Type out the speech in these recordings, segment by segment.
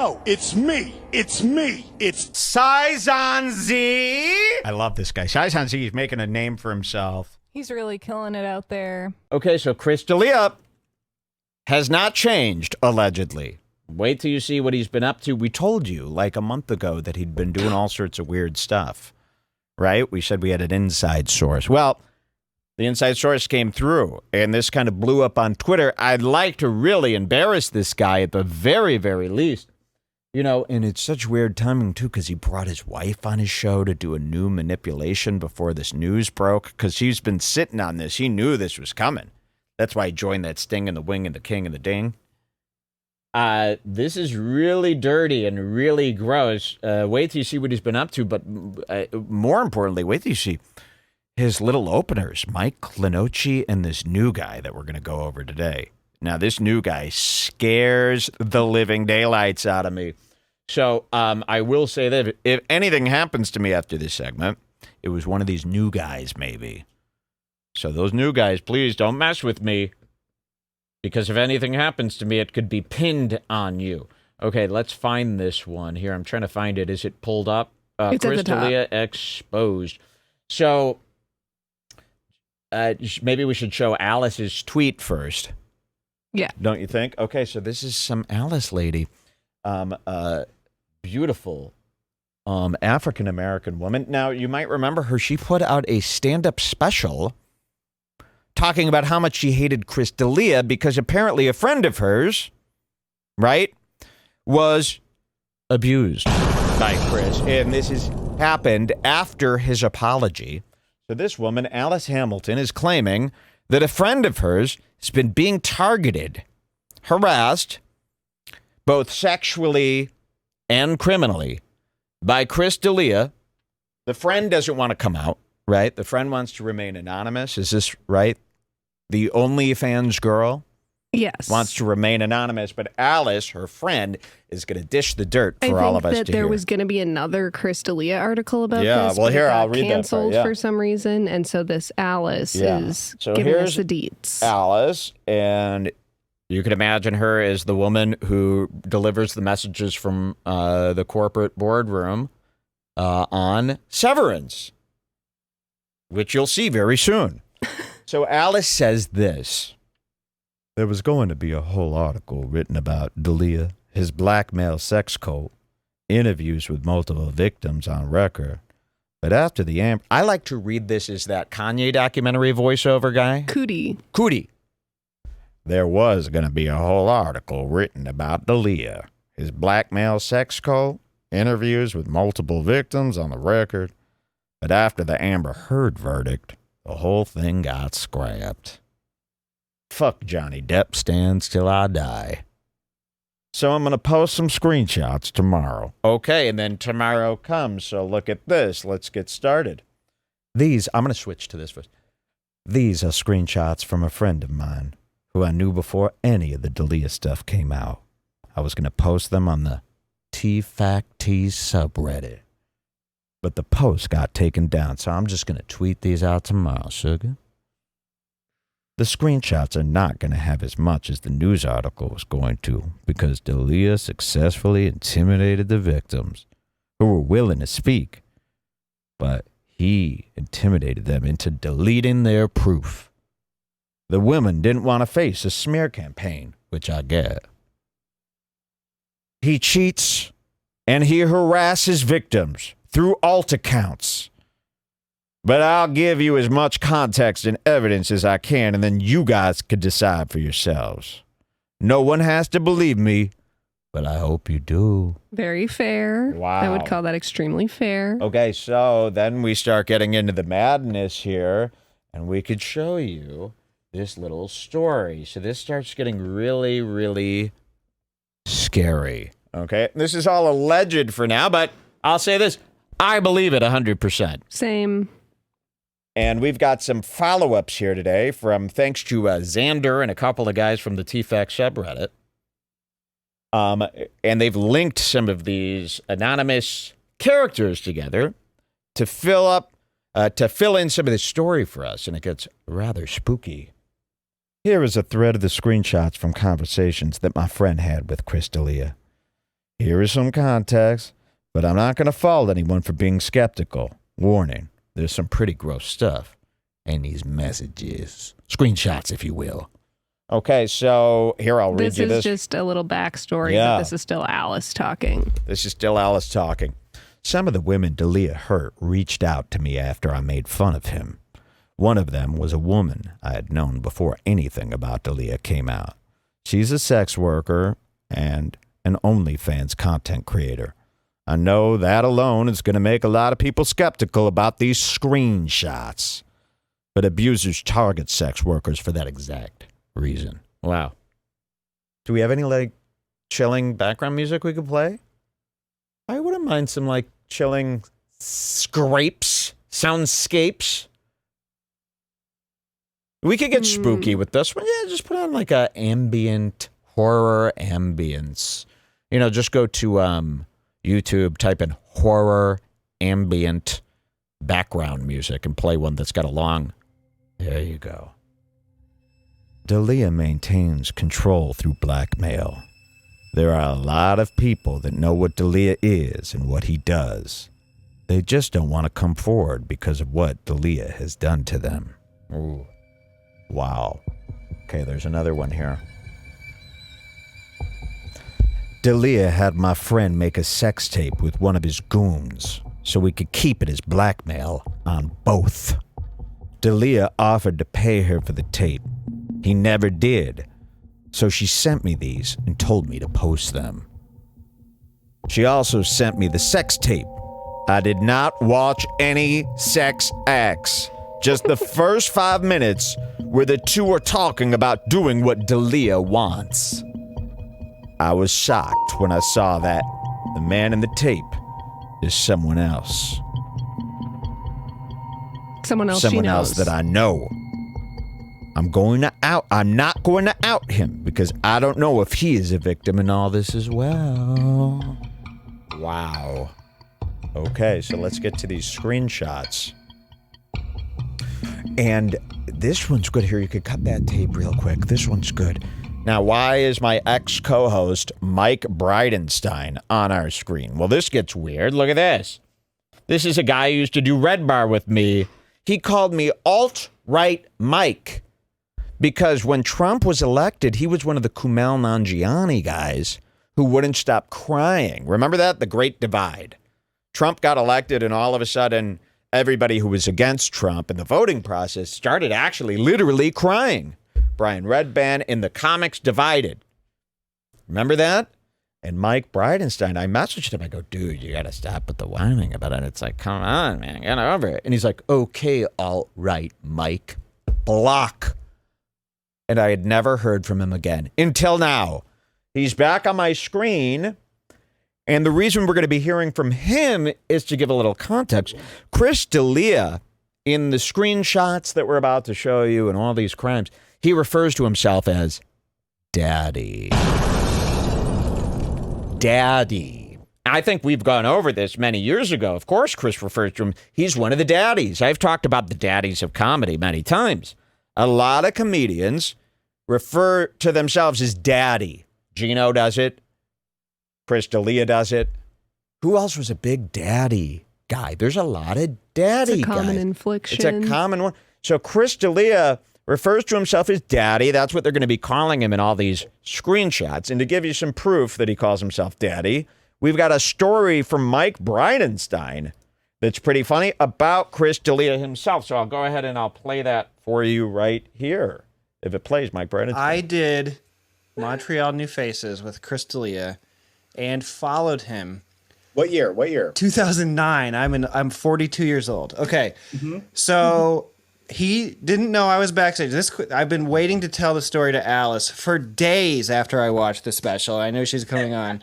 Yo, it's me. It's me. It's Saizan Z. I love this guy. Saizan Z is making a name for himself. He's really killing it out there. Okay, so Chris D'Elia has not changed, allegedly. Wait till you see what he's been up to. We told you like a month ago that he'd been doing all sorts of weird stuff, right? We said we had an inside source. Well, the inside source came through, and this kind of blew up on Twitter. I'd like to really embarrass this guy at the very, very least. You know, and it's such weird timing, too, because he brought his wife on his show to do a new manipulation before this news broke, because he's been sitting on this. He knew this was coming. That's why he joined that Sting and the Wing and the King and the Ding. This is really dirty and really gross. Wait till you see what he's been up to, but more importantly, wait till you see his little openers, Mike Clinocci and this new guy that we're going to go over today. Now, this new guy scares the living daylights out of me. So I will say that if anything happens to me after this segment, it was one of these new guys, maybe. So those new guys, please don't mess with me, because if anything happens to me, it could be pinned on you. Okay, let's find this one here. I'm trying to find it. Is it pulled up? It's Chris at the top. D'Elia exposed. So maybe we should show Alice's tweet first. Yeah. Don't you think? Okay, so this is some Alice lady. Beautiful African-American woman. Now, you might remember her. She put out a stand-up special talking about how much she hated Chris D'Elia because apparently a friend of hers, right, was abused by Chris. And this has happened after his apology. So this woman, Alice Hamilton, is claiming that a friend of hers has been being targeted, harassed, both sexually and criminally, by Chris D'Elia. The friend doesn't want to come out, right? The friend wants to remain anonymous. Is this right? The OnlyFans girl Yes. wants to remain anonymous, but Alice, her friend, is going to dish the dirt for all of us to hear. I think that there was going to be another Chris D'Elia article about Yeah, this. well, but here, it got I'll read that part, canceled yeah. for some reason, and so this Alice is So giving here's us the deets. Alice, and you can imagine her as the woman who delivers the messages from the corporate boardroom on Severance, which you'll see very soon. So Alice says this. There was going to be a whole article written about D'Elia, his blackmail sex cult, interviews with multiple victims on record. But after the I like to read this as that Kanye documentary voiceover guy. Cootie. There was going to be a whole article written about D'Elia, his blackmail sex cult, interviews with multiple victims on the record. But after the Amber Heard verdict, the whole thing got scrapped. Fuck Johnny Depp stands till I die. So I'm going to post some screenshots tomorrow. Okay, and then tomorrow comes, so look at this. Let's get started. I'm going to switch to this first. These are screenshots from a friend of mine who I knew before any of the D'Elia stuff came out. I was going to post them on the TFACT subreddit. But the post got taken down, so I'm just going to tweet these out tomorrow, sugar. The screenshots are not going to have as much as the news article was going to, because D'Elia successfully intimidated the victims who were willing to speak, but he intimidated them into deleting their proof. The women didn't want to face a smear campaign, which I get. He cheats and he harasses victims through alt accounts. But I'll give you as much context and evidence as I can, and then you guys can decide for yourselves. No one has to believe me, but I hope you do. Very fair. Wow. I would call that extremely fair. Okay, so then we start getting into the madness here, and we could show you this little story. So this starts getting really, really scary. Okay, this is all alleged for now, but I'll say this. I believe it 100%. Same. And we've got some follow-ups here today thanks to Xander and a couple of guys from the TFAC subreddit. And they've linked some of these anonymous characters together to fill in some of the story for us, and it gets rather spooky. Here is a thread of the screenshots from conversations that my friend had with Chris D'Elia. Here is some context, but I'm not going to fault anyone for being skeptical. Warning, there's some pretty gross stuff in these messages. Screenshots, if you will. Okay, so here I'll read you this. This is just a little backstory, Yeah. but this is still Alice talking. This is still Alice talking. Some of the women Dalia hurt reached out to me after I made fun of him. One of them was a woman I had known before anything about Dalia came out. She's a sex worker and an OnlyFans content creator. I know that alone is going to make a lot of people skeptical about these screenshots. But abusers target sex workers for that exact reason. Wow. Do we have any, like, chilling background music we could play? I wouldn't mind some, like, chilling soundscapes. We could get spooky with this one. Yeah, just put on, like, a ambient horror ambience. You know, just go to YouTube, type in horror ambient background music and play one that's got a long... There you go. Dalia maintains control through blackmail. There are a lot of people that know what Dalia is and what he does. They just don't want to come forward because of what Dalia has done to them. Ooh. Wow. Okay, there's another one here. Dalia had my friend make a sex tape with one of his goons so we could keep it as blackmail on both. Dalia offered to pay her for the tape. He never did. So she sent me these and told me to post them. She also sent me the sex tape. I did not watch any sex acts. Just the first 5 minutes where the two are talking about doing what Dalia wants. I was shocked when I saw that the man in the tape is someone else. Someone else that I know. I'm not going to out him because I don't know if he is a victim in all this as well. Wow. Okay, so let's get to these screenshots. And this one's good. Here, you could cut that tape real quick. This one's good. Now, why is my ex-co-host Mike Bridenstine on our screen? Well, this gets weird. Look at this. This is a guy who used to do Redbar with me. He called me Alt-Right Mike because when Trump was elected, he was one of the Kumail Nanjiani guys who wouldn't stop crying. Remember that? The Great Divide. Trump got elected, and all of a sudden, everybody who was against Trump in the voting process started actually literally crying. Brian Redban in the comics divided. Remember that? And Mike Bridenstine, I messaged him. I go, dude, you got to stop with the whining about it. It's like, come on, man, get over it. And he's like, okay, all right, Mike. Block. And I had never heard from him again until now. He's back on my screen. And the reason we're going to be hearing from him is to give a little context. Chris D'Elia, in the screenshots that we're about to show you and all these crimes, he refers to himself as Daddy. Daddy. I think we've gone over this many years ago. Of course, Chris refers to him. He's one of the daddies. I've talked about the daddies of comedy many times. A lot of comedians refer to themselves as daddy. Gino does it. Chris D'Elia does it. Who else was a big daddy guy? There's a lot of daddy guys. It's a common infliction. It's a common one. So Chris D'Elia refers to himself as Daddy. That's what they're going to be calling him in all these screenshots. And to give you some proof that he calls himself Daddy, we've got a story from Mike Bridenstine that's pretty funny about Chris D'Elia himself. So I'll go ahead and I'll play that for you right here. If it plays, Mike Bridenstine. I did Montreal New Faces with Chris D'Elia and followed him. What year? 2009. I'm 42 years old. Okay. Mm-hmm. So he didn't know I was backstage. I've been waiting to tell the story to Alice for days after I watched the special. I know she's coming on.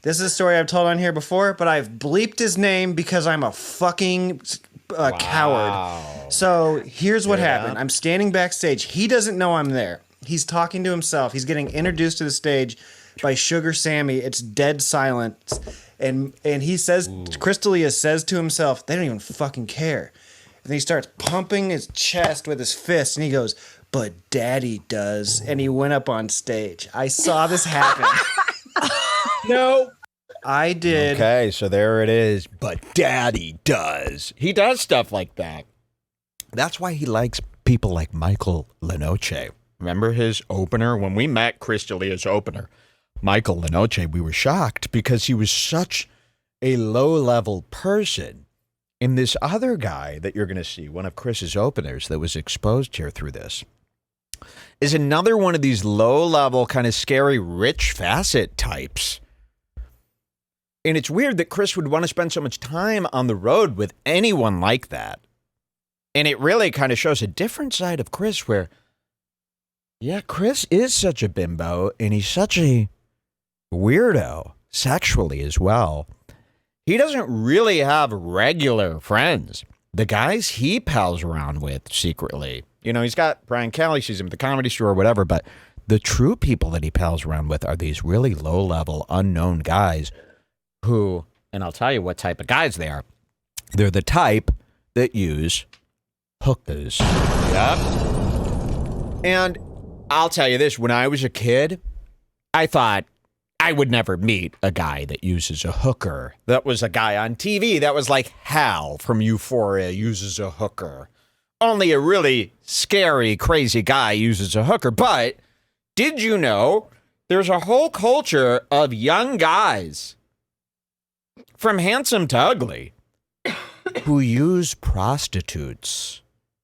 This is a story I've told on here before, but I've bleeped his name because I'm a fucking coward. So here's what happened. I'm standing backstage. He doesn't know I'm there. He's talking to himself. He's getting introduced to the stage by Sugar Sammy. It's dead silence. And he says, Chris D'Elia says to himself, they don't even fucking care. And he starts pumping his chest with his fist, and he goes, but Daddy does. And he went up on stage. I saw this happen. No I did. Okay, so there it is. But Daddy does. He does stuff like that. That's why he likes people like Michael Lenoche. Remember his opener? When we met Chris D'Elia's opener, Michael Lenoche, we were shocked because he was such a low-level person. And this other guy that you're going to see, one of Chris's openers that was exposed here through this, is another one of these low-level, kind of scary, Rich Facet types. And it's weird that Chris would want to spend so much time on the road with anyone like that. And it really kind of shows a different side of Chris where, yeah, Chris is such a bimbo, and he's such a weirdo sexually as well. He doesn't really have regular friends. The guys he pals around with secretly, he's got Brian Kelly, sees him at the Comedy Store or whatever, but the true people that he pals around with are these really low-level, unknown guys who, and I'll tell you what type of guys they are. They're the type that use hookers. Yep. And I'll tell you this, when I was a kid, I thought I would never meet a guy that uses a hooker. That was a guy on TV that was like Hal from Euphoria uses a hooker. Only a really scary, crazy guy uses a hooker. But did you know there's a whole culture of young guys, from handsome to ugly, who use prostitutes?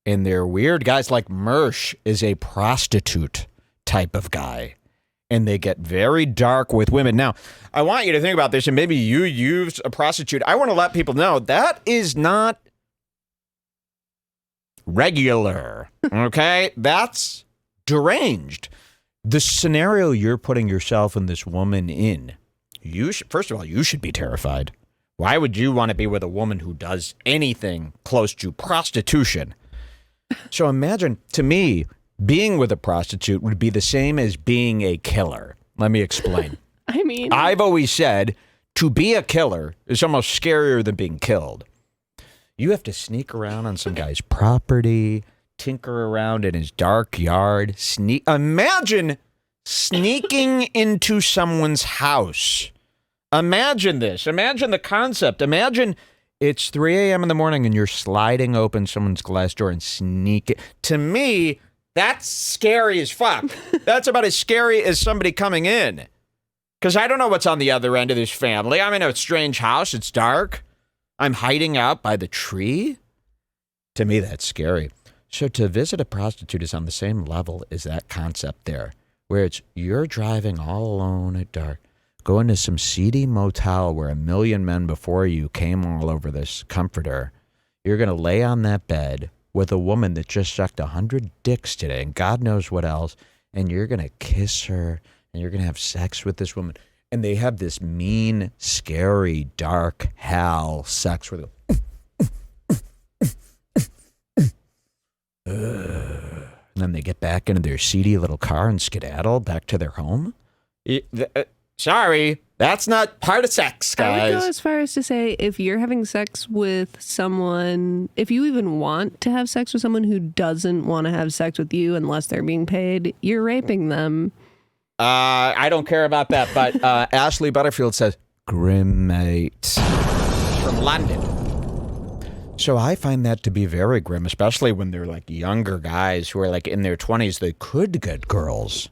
And they're weird guys. Like Mersh is a prostitute type of guy. And they get very dark with women. Now, I want you to think about this, and maybe you use a prostitute. I want to let people know that is not regular, okay? That's deranged. The scenario you're putting yourself and this woman in, first of all, you should be terrified. Why would you want to be with a woman who does anything close to prostitution? So imagine, to me, being with a prostitute would be the same as being a killer. Let me explain. I mean, I've always said to be a killer is almost scarier than being killed. You have to sneak around on some guy's property, tinker around in his dark yard, imagine sneaking into someone's house. Imagine this. Imagine the concept. Imagine it's 3 a.m. in the morning and you're sliding open someone's glass door and sneak it. To me, that's scary as fuck. That's about as scary as somebody coming in. Because I don't know what's on the other end of this family. I'm in a strange house. It's dark. I'm hiding out by the tree. To me, that's scary. So to visit a prostitute is on the same level as that concept there, where it's you're driving all alone at dark, going to some seedy motel where 1 million men before you came all over this comforter. You're going to lay on that bed with a woman that just sucked 100 dicks today and God knows what else, and you're going to kiss her and you're going to have sex with this woman. And they have this mean, scary, dark hell sex where and then they get back into their seedy little car and skedaddle back to their home. Sorry, that's not part of sex, guys. I would go as far as to say, if you're having sex with someone, if you even want to have sex with someone who doesn't want to have sex with you unless they're being paid, you're raping them. I don't care about that, but Ashley Butterfield says, Grimmate. From London. So I find that to be very grim, especially when they're like younger guys who are like in their 20s. They could get girls,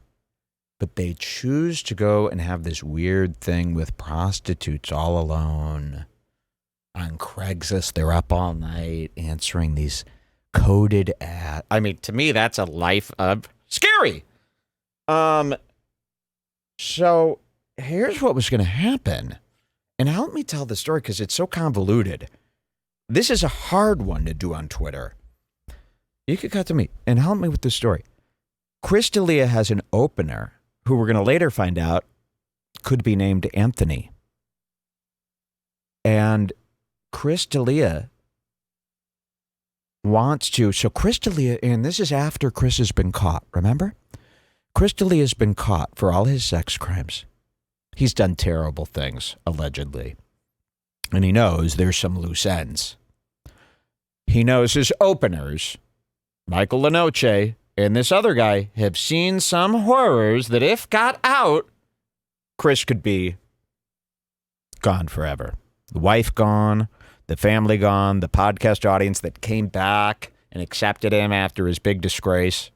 but they choose to go and have this weird thing with prostitutes all alone. On Craigslist, they're up all night answering these coded ads. I mean, to me, that's a life of scary. So here's what was going to happen. And help me tell the story because it's so convoluted. This is a hard one to do on Twitter. You could cut to me and help me with the story. Chris D'Elia has an opener who we're going to later find out could be named Anthony. And Chris D'Elia wants to, so Chris D'Elia, and this is after Chris has been caught, remember? Chris D'Elia has been caught for all his sex crimes. He's done terrible things, allegedly. And he knows there's some loose ends. He knows his openers, Michael Lenoche and this other guy, have seen some horrors that if got out, Chris could be gone forever. The wife gone, the family gone, the podcast audience that came back and accepted him after his big disgrace.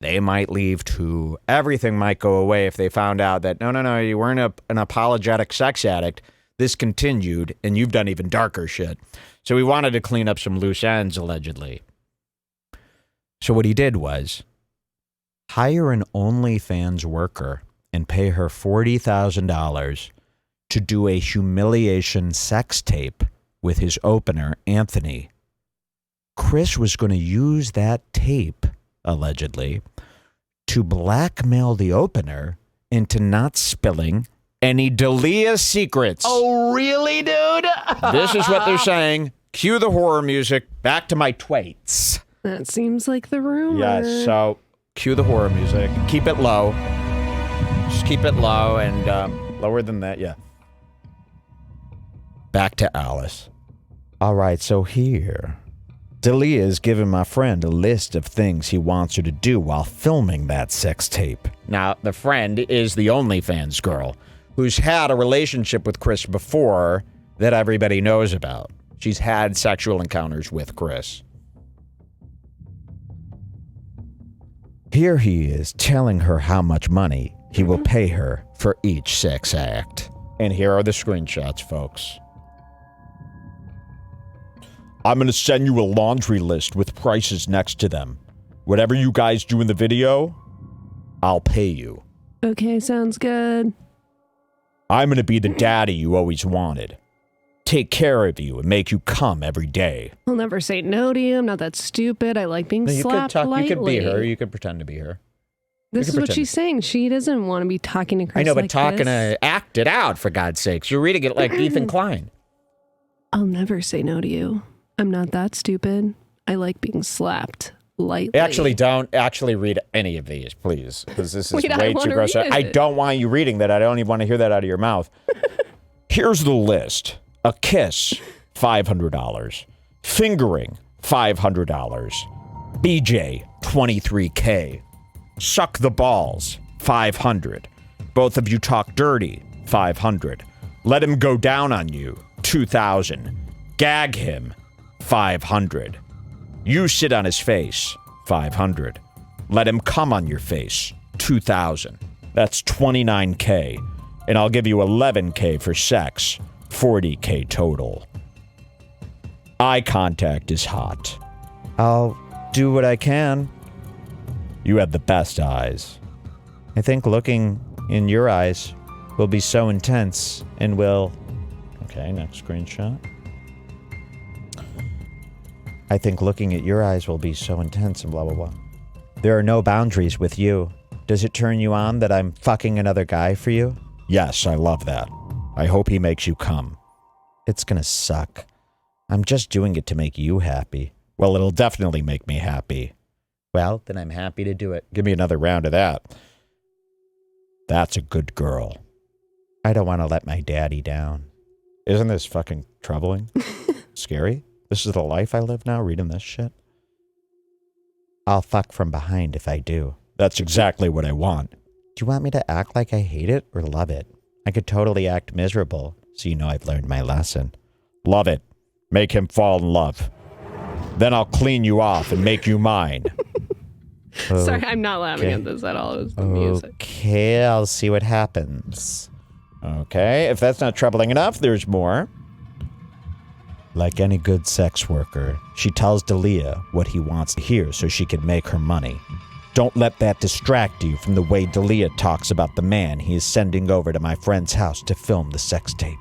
They might leave too. Everything might go away if they found out that, no, you weren't an apologetic sex addict. This continued, and you've done even darker shit. So he wanted to clean up some loose ends, allegedly. So what he did was hire an OnlyFans worker and pay her $40,000 to do a humiliation sex tape with his opener, Anthony. Chris was going to use that tape, allegedly, to blackmail the opener into not spilling any D'Elia secrets. Oh, really, dude? This is what they're saying. Cue the horror music. Back to my twaits. That seems like the rumor. Yes, so cue the horror music. Keep it low. Just keep it low and lower than that, yeah. Back to Alice. All right, so here, D'Elia is giving my friend a list of things he wants her to do while filming that sex tape. Now, the friend is the OnlyFans girl who's had a relationship with Chris before that everybody knows about. She's had sexual encounters with Chris. Here he is telling her how much money he will pay her for each sex act. And here are the screenshots, folks. I'm going to send you a laundry list with prices next to them. Whatever you guys do in the video, I'll pay you. Okay, sounds good. I'm going to be the daddy you always wanted. Take care of you and make you come every day. I'll never say no to you. I'm not that stupid. I like being slapped lightly. You could be her. You could pretend to be her. This is what she's saying. She doesn't want to be talking to Chris. I know, but like this. act it out, for God's sakes. You're reading it like Ethan Klein. I'll never say no to you. I'm not that stupid. I like being slapped lightly. Actually, don't actually read any of these, please, because this is Wait, way too gross. I don't want you reading that. I don't even want to hear that out of your mouth. Here's the list. A kiss, $500. Fingering, $500. BJ, $23K. Suck the balls, $500. Both of you talk dirty, $500. Let him go down on you, $2,000. Gag him, $500. You sit on his face, $500. Let him come on your face, $2,000. That's $29K. And I'll give you $11K for sex, $40K total. Eye contact is hot. I'll do what I can. You have the best eyes. I think looking in your eyes will be so intense and will... Okay, next screenshot. I think looking at your eyes will be so intense and blah, blah, blah. There are no boundaries with you. Does it turn you on that I'm fucking another guy for you? Yes, I love that. I hope he makes you come. It's gonna suck. I'm just doing it to make you happy. Well, it'll definitely make me happy. Well, then I'm happy to do it. Give me another round of that. That's a good girl. I don't want to let my daddy down. Isn't this fucking troubling? Scary? This is the life I live now, reading this shit? I'll fuck from behind if I do. That's exactly what I want. Do you want me to act like I hate it or love it? I could totally act miserable, so you know I've learned my lesson. Love it. Make him fall in love. Then I'll clean you off and make you mine. Sorry, I'm not laughing at this at all. It was the music. Okay, I'll see what happens. Okay, if that's not troubling enough, there's more. Like any good sex worker, she tells D'Elia what he wants to hear so she can make her money. Don't let that distract you from the way D'Elia talks about the man he is sending over to my friend's house to film the sex tape.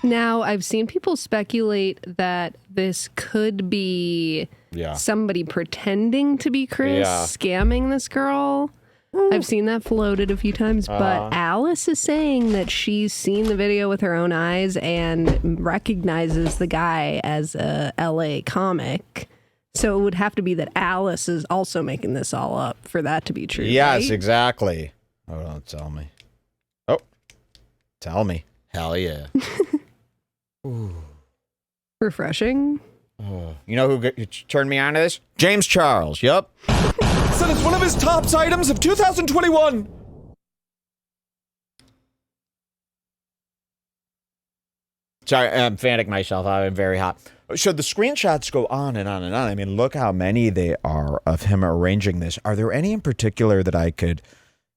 Now, I've seen people speculate that this could be somebody pretending to be Chris, scamming this girl. I've seen that floated a few times, but Alice is saying that she's seen the video with her own eyes and recognizes the guy as a LA comic. So it would have to be that Alice is also making this all up for that to be true. Yes, right? exactly. Oh, don't tell me. Oh, tell me. Hell yeah. Ooh. Refreshing. You know who turned me on to this? James Charles, yep. Said it's one of his tops items of 2021. Sorry, I'm fanning myself. I'm very hot. So the screenshots go on and on and on. I mean, look how many they are of him arranging this. Are there any in particular that I could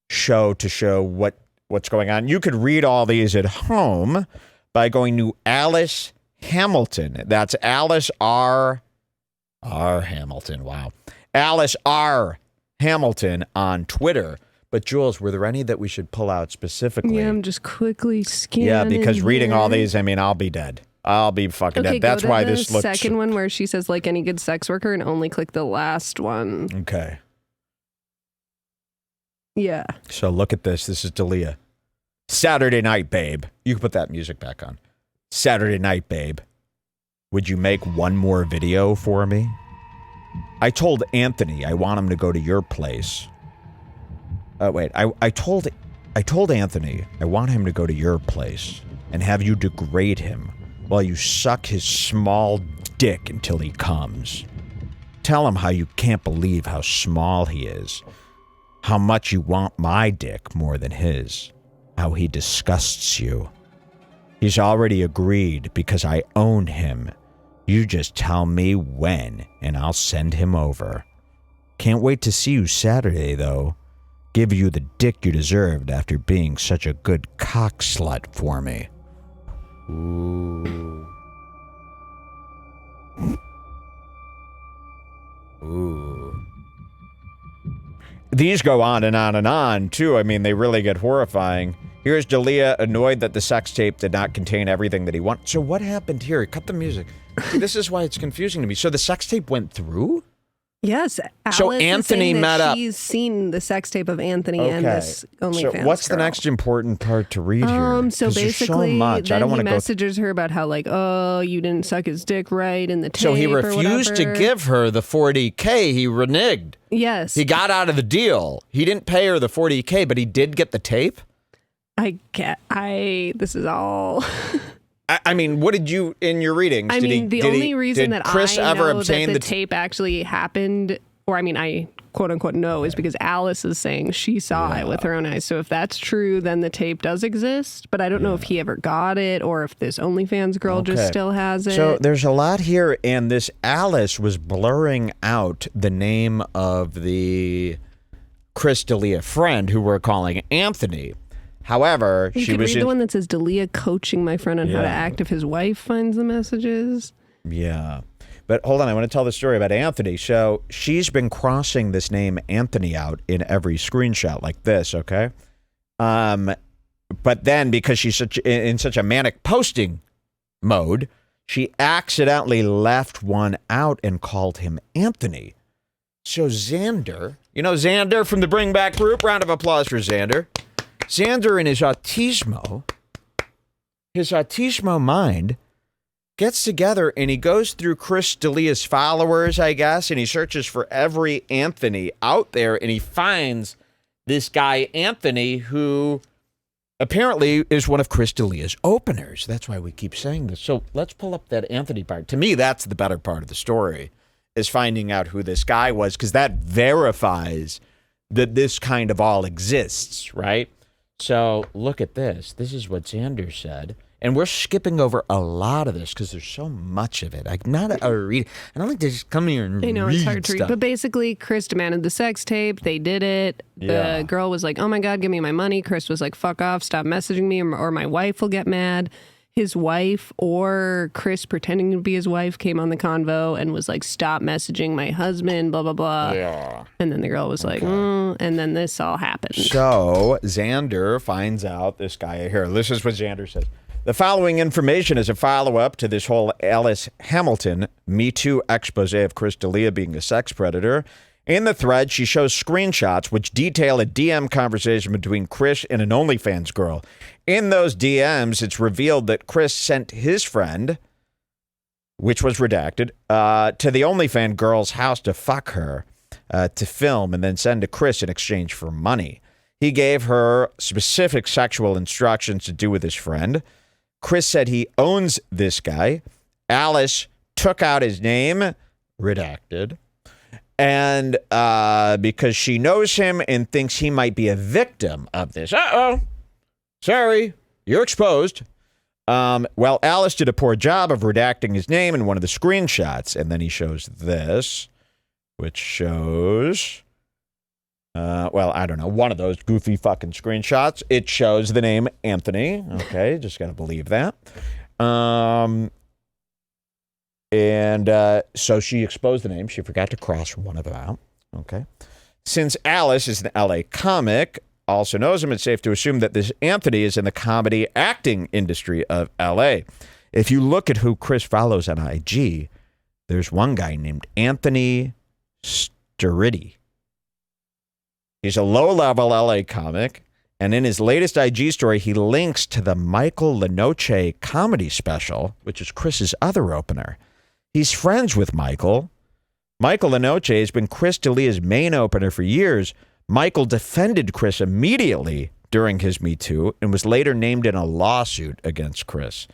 show to show what's going on? You could read all these at home by going to Alice Hamilton. That's Alice R. Hamilton. Wow. Alice R. Hamilton on Twitter. But Jules, were there any that we should pull out specifically? Yeah, I'm just quickly scanning. Yeah, because reading here. all these, I mean, I'll be dead. I'll be fucking dead. That's go to why the this looks... second one where she says, like any good sex worker, and only click the last one. Okay. Yeah. So look at this. This is Dalia. Saturday night, babe. You can put that music back on. Saturday night, babe. Would you make one more video for me? I told Anthony I want him to go to your place. Wait. I told Anthony I want him to go to your place and have you degrade him while you suck his small dick until he comes. Tell him how you can't believe how small he is. How much you want my dick more than his. How he disgusts you. He's already agreed because I own him. You just tell me when, and I'll send him over. Can't wait to see you Saturday, though. Give you the dick you deserved after being such a good cock slut for me. Ooh. Ooh. These go on and on and on, too. I mean, they really get horrifying. Here's Dalia annoyed that the sex tape did not contain everything that he wanted. So what happened here? Cut the music. See, this is why it's confusing to me. So the sex tape went through? Yes. Alice so Anthony met up. She's seen the sex tape of Anthony and this OnlyFans So what's girl. the next important part to read here? So basically, so much. then I don't he want to messages her about how, like, oh, you didn't suck his dick right in the tape. So he refused to give her the $40K. He reneged. Yes. He got out of the deal. He didn't pay her the $40K, but he did get the tape? This is all... I mean, what did you, in your readings, I mean, the only reason that Chris I ever know obtain that the tape actually happened, or I mean, I quote unquote know, is because Alice is saying she saw it with her own eyes. So if that's true, then the tape does exist. But I don't know if he ever got it or if this OnlyFans girl just still has it. So there's a lot here, and this Alice was blurring out the name of the Chris D'Elia friend who we're calling Anthony. However, you could read the one that says D'Elia coaching my friend on how to act if his wife finds the messages. Yeah. But hold on, I want to tell the story about Anthony. So she's been crossing this name Anthony out in every screenshot like this, okay? But then because she's in such a manic posting mode, she accidentally left one out and called him Anthony. So Xander, you know Xander from the Bring Back group? Round of applause for Xander. Xander in his autismo mind gets together and he goes through Chris D'Elia's followers, I guess, and he searches for every Anthony out there, and he finds this guy Anthony who apparently is one of Chris D'Elia's openers. That's why we keep saying this. So let's pull up that Anthony part. To me, that's the better part of the story, is finding out who this guy was, because that verifies that this kind of all exists, right? So look at this. This is what Xander said. And we're skipping over a lot of this because there's so much of it. I'm not a read. I don't like to just come here and read. I know, it's hard to read. But basically, Chris demanded the sex tape. They did it. The girl was like, oh my God, give me my money. Chris was like, fuck off. Stop messaging me or my wife will get mad. His wife or Chris pretending to be his wife came on the convo and was like, stop messaging my husband, blah, blah, blah. Yeah. And then the girl was like, and then this all happened. So Xander finds out this guy here. This is what Xander says. The following information is a follow-up to this whole Alice Hamilton Me Too expose of Chris D'Elia being a sex predator. In the thread, she shows screenshots which detail a DM conversation between Chris and an OnlyFans girl. In those DMs, it's revealed that Chris sent his friend, which was redacted, to the OnlyFans girl's house to fuck her, to film and then send to Chris in exchange for money. He gave her specific sexual instructions to do with his friend. Chris said he owns this guy. Alice took out his name, redacted, and because she knows him and thinks he might be a victim of this. Uh-oh. Sorry, you're exposed. Well, Alice did a poor job of redacting his name in one of the screenshots, and then he shows this, which shows, well, I don't know, one of those goofy fucking screenshots. It shows the name Anthony. Okay, just got to believe that. And so she exposed the name. She forgot to cross one of them out. Okay. Since Alice is an LA comic, also knows him, it's safe to assume that this Anthony is in the comedy acting industry of LA. If you look at who Chris follows on IG, there's one guy named Anthony Sturriddy. He's a low-level LA comic, and in his latest IG story, he links to the Michael LaNoche comedy special, which is Chris's other opener. He's friends with Michael. Michael LaNoche has been Chris D'Elia's main opener for years. Michael defended Chris immediately during his Me Too and was later named in a lawsuit against Chris.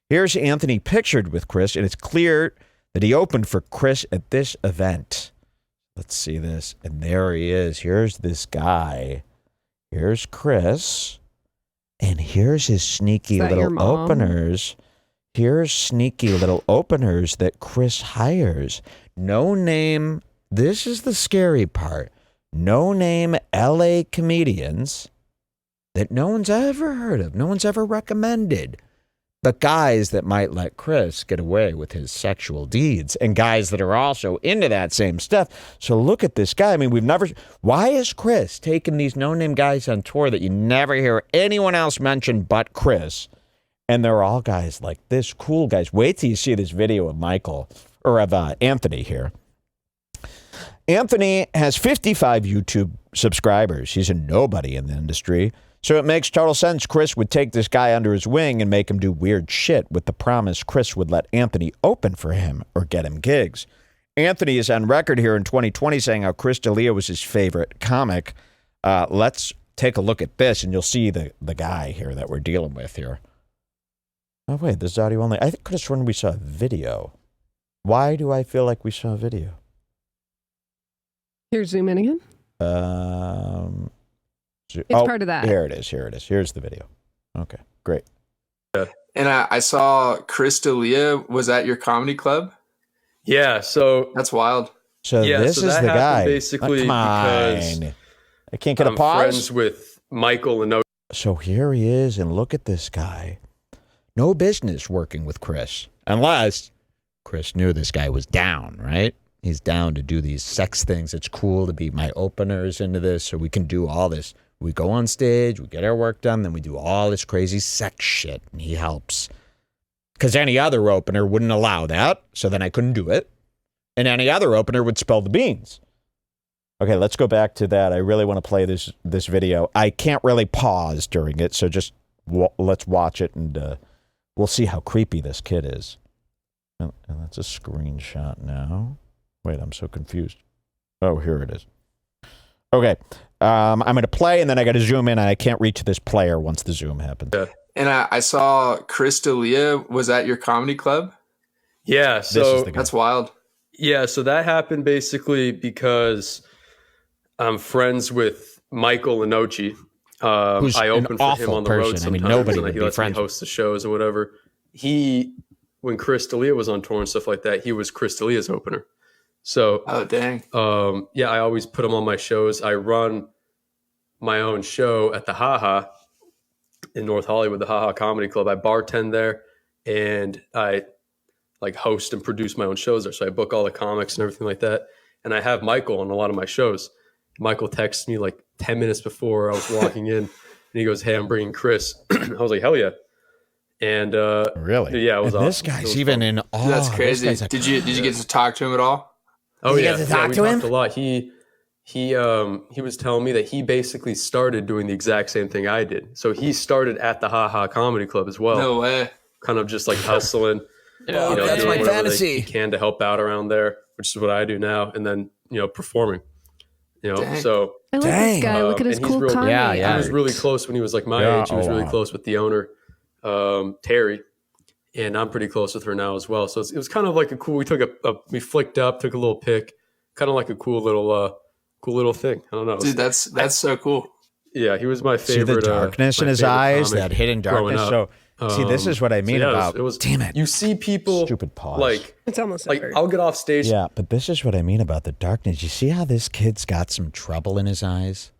Here's Anthony pictured with Chris, and it's clear that he opened for Chris at this event. Let's see this. And there he is. Here's this guy. Here's Chris. And here's his sneaky little openers. Here's sneaky little openers that Chris hires. No name. This is the scary part. No name LA comedians that no one's ever heard of. No one's ever recommended. But guys that might let Chris get away with his sexual deeds, and guys that are also into that same stuff. So look at this guy. I mean, why is Chris taking these no-name guys on tour that you never hear anyone else mention but Chris? And they're all guys like this, cool guys. Wait till you see this video of Anthony here. Anthony has 55 YouTube subscribers. He's a nobody in the industry. So it makes total sense Chris would take this guy under his wing and make him do weird shit with the promise Chris would let Anthony open for him or get him gigs. Anthony is on record here in 2020 saying how Chris D'Elia was his favorite comic. Let's take a look at this, and you'll see the guy here that we're dealing with here. Oh, wait, this is audio only. I could have sworn we saw a video. Why do I feel like we saw a video? Here, zoom in again. It's part of that. Here it is. Here's the video. Okay, great. And I saw Chris D'Elia was at your comedy club. Yeah, so that's wild. So yeah, this is the guy. Basically, come because on. I can't get I'm a pause. Friends with Michael and So here he is, and look at this guy. No business working with Chris, unless Chris knew this guy was down, right? He's down to do these sex things. It's cool to be my openers into this, so we can do all this. We go on stage, we get our work done, then we do all this crazy sex shit, and he helps. Because any other opener wouldn't allow that, so then I couldn't do it. And any other opener would spill the beans. Okay, let's go back to that. I really want to play this video. I can't really pause during it, so just let's watch it, and we'll see how creepy this kid is. And that's a screenshot now. Wait, I'm so confused. Oh, here it is. Okay, I'm going to play, and then I got to zoom in, and I can't reach this player once the zoom happens. Yeah. And I saw Chris D'Elia was at your comedy club. Yeah, so that's wild. Yeah, so that happened basically because I'm friends with Michael LaNoche. I opened for him on the road sometimes. I mean, nobody would be friends. He hosts the shows or whatever. When Chris D'Elia was on tour and stuff like that, he was Chris D'Elia's opener. So, oh dang, yeah, I always put him on my shows. I run my own show at the Haha in North Hollywood, the Haha Comedy Club. I bartend there, and I like host and produce my own shows there. So I book all the comics and everything like that. And I have Michael on a lot of my shows. Michael texts me like 10 minutes before I was walking in, and he goes, "Hey, I'm bringing Chris." I was like, "Hell yeah!" And really, yeah, it was and awesome. This guy's even in awe. That's crazy. Did you get to talk to him at all? Oh yeah, we talked a lot. He was telling me that he basically started doing the exact same thing I did. So he started at the Haha Comedy Club as well. No way. Kind of just like hustling. Yeah, that's my fantasy. He can to help out around there, which is what I do now, and then performing. Dang. So I like this guy. Look at his cool comment. Yeah. He was really close when he was like my age. He was really close with the owner, Terry. And I'm pretty close with her now as well. So it was kind of like a cool. We took we flicked up, took a little pic, kind of like a cool little thing. I don't know, dude. That's so cool. Yeah, he was my favorite. See the darkness in his eyes, that hidden darkness. So See, this is what I mean about. It was, damn it. You see people. Stupid pause. Like, It's almost like over. I'll get off stage. Yeah, but this is what I mean about the darkness. You see how this kid's got some trouble in his eyes?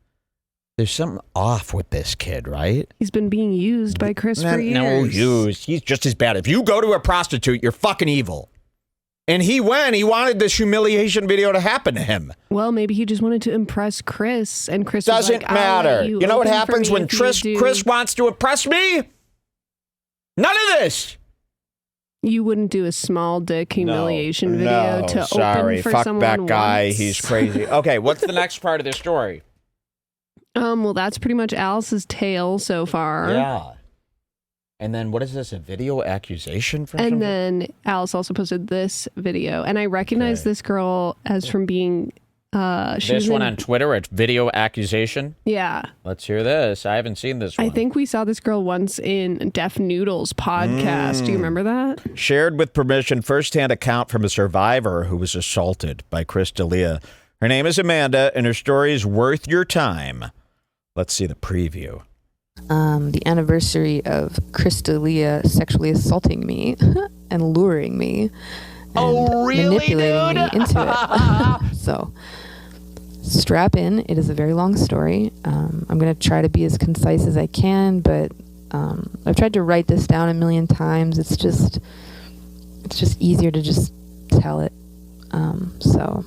There's something off with this kid, right? He's been being used by Chris for years. No, used. He's just as bad. If you go to a prostitute, you're fucking evil. And he wanted this humiliation video to happen to him. Well, maybe he just wanted to impress Chris, and Chris was Doesn't like, matter. You You know what open for happens me when if you Chris do. wants to impress me? None of this. You wouldn't do a small dick humiliation video to sorry. open for Fuck someone that guy. once? He's crazy. Okay, what's the next part of this story? Well, that's pretty much Alice's tale so far. Yeah. And then what is this? A video accusation from And somebody? then Alice also posted this video, and I recognize this girl as from being. She This was one in- on Twitter, it's video accusation. Yeah, Let's hear this. I haven't seen this one. I think we saw this girl once in Deaf Noodle's podcast. Do you remember that? Shared with permission firsthand account from a survivor who was assaulted by Chris D'Elia. Her name is Amanda, and her story is worth your time. Let's see the preview. The anniversary of Chris D'Elia sexually assaulting me and luring me and manipulating me into it. So strap in. It is a very long story. I'm going to try to be as concise as I can, but I've tried to write this down a million times. It's just easier to just tell it. So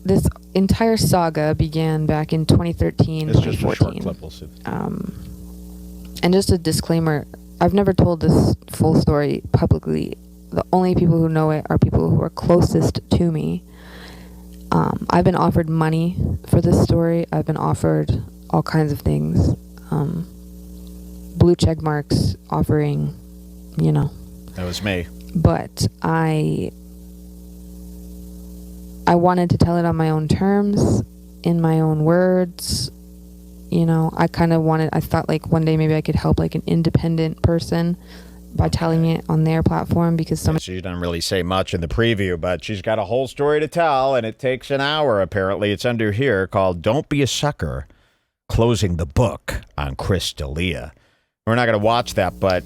this entire saga began back in 2013, It's just a 2014. short clip. We'll see. And just a disclaimer, I've never told this full story publicly. The only people who know it are people who are closest to me. I've been offered money for this story. I've been offered all kinds of things. Blue check marks, offering, That was me. But I wanted to tell it on my own terms, in my own words. I thought like one day maybe I could help like an independent person by telling it on their platform, because She didn't really say much in the preview, but she's got a whole story to tell, and it takes an hour, apparently. It's under here called Don't Be a Sucker, Closing the Book on Chris D'Elia. We're not going to watch that, but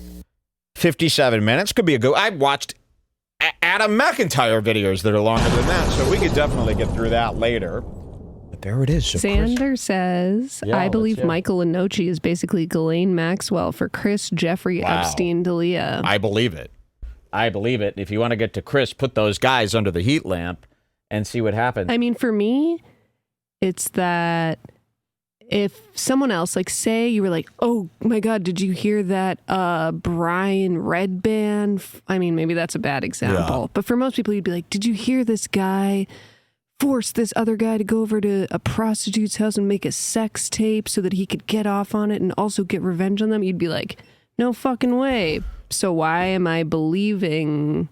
57 minutes could be a good... I've watched Adam McIntyre videos that are longer than that, so we could definitely get through that later. But there it is. So Xander says, Yeah, I believe let's hear it. Michael Inochi is basically Ghislaine Maxwell for Chris Jeffrey Wow. Epstein D'Elia. I believe it. I believe it. If you want to get to Chris, put those guys under the heat lamp and see what happens. I mean, for me, it's that if someone else, like say you were like, oh my God, did you hear that Brian Redband? I mean, maybe that's a bad example. Yeah. But for most people, you'd be like, did you hear this guy force this other guy to go over to a prostitute's house and make a sex tape so that he could get off on it and also get revenge on them? You'd be like, no fucking way. So why am I believing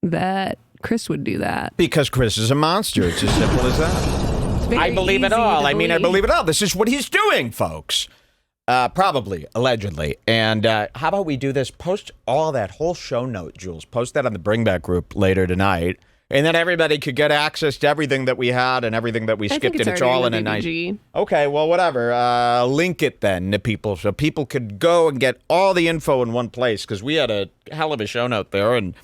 that Chris would do that? Because Chris is a monster. It's as simple as that. Very I believe it easy all. to I believe. believe it all. This is what he's doing, folks. Probably, allegedly. And how about we do this? Post all that whole show note, Jules. Post that on the Bring Back group later tonight. And then everybody could get access to everything that we had and everything that we I skipped. think And it's all in a nice... BBG. Okay, well, whatever. Link it then to people so people could go and get all the info in one place, because we had a hell of a show note there. And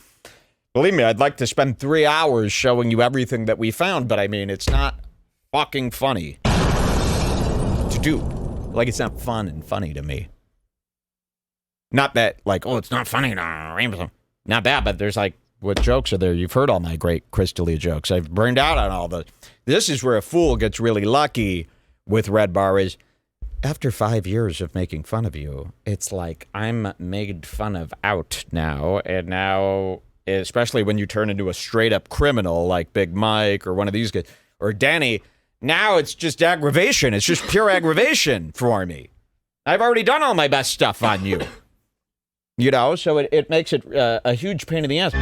believe me, I'd like to spend 3 hours showing you everything that we found, but I mean, it's not fucking funny to do. Like, it's not fun and funny to me. Not that, like, oh, it's not funny. Not that, but there's like, what jokes are there? You've heard all my great Chris D'Elia jokes. I've burned out on all the... This is where a fool gets really lucky with Redbar is, after 5 years of making fun of you, it's like I'm made fun of out now. And now, especially when you turn into a straight-up criminal like Big Mike or one of these guys, or Danny, now it's just aggravation. It's just pure aggravation for me. I've already done all my best stuff on you. So it makes it a huge pain in the ass.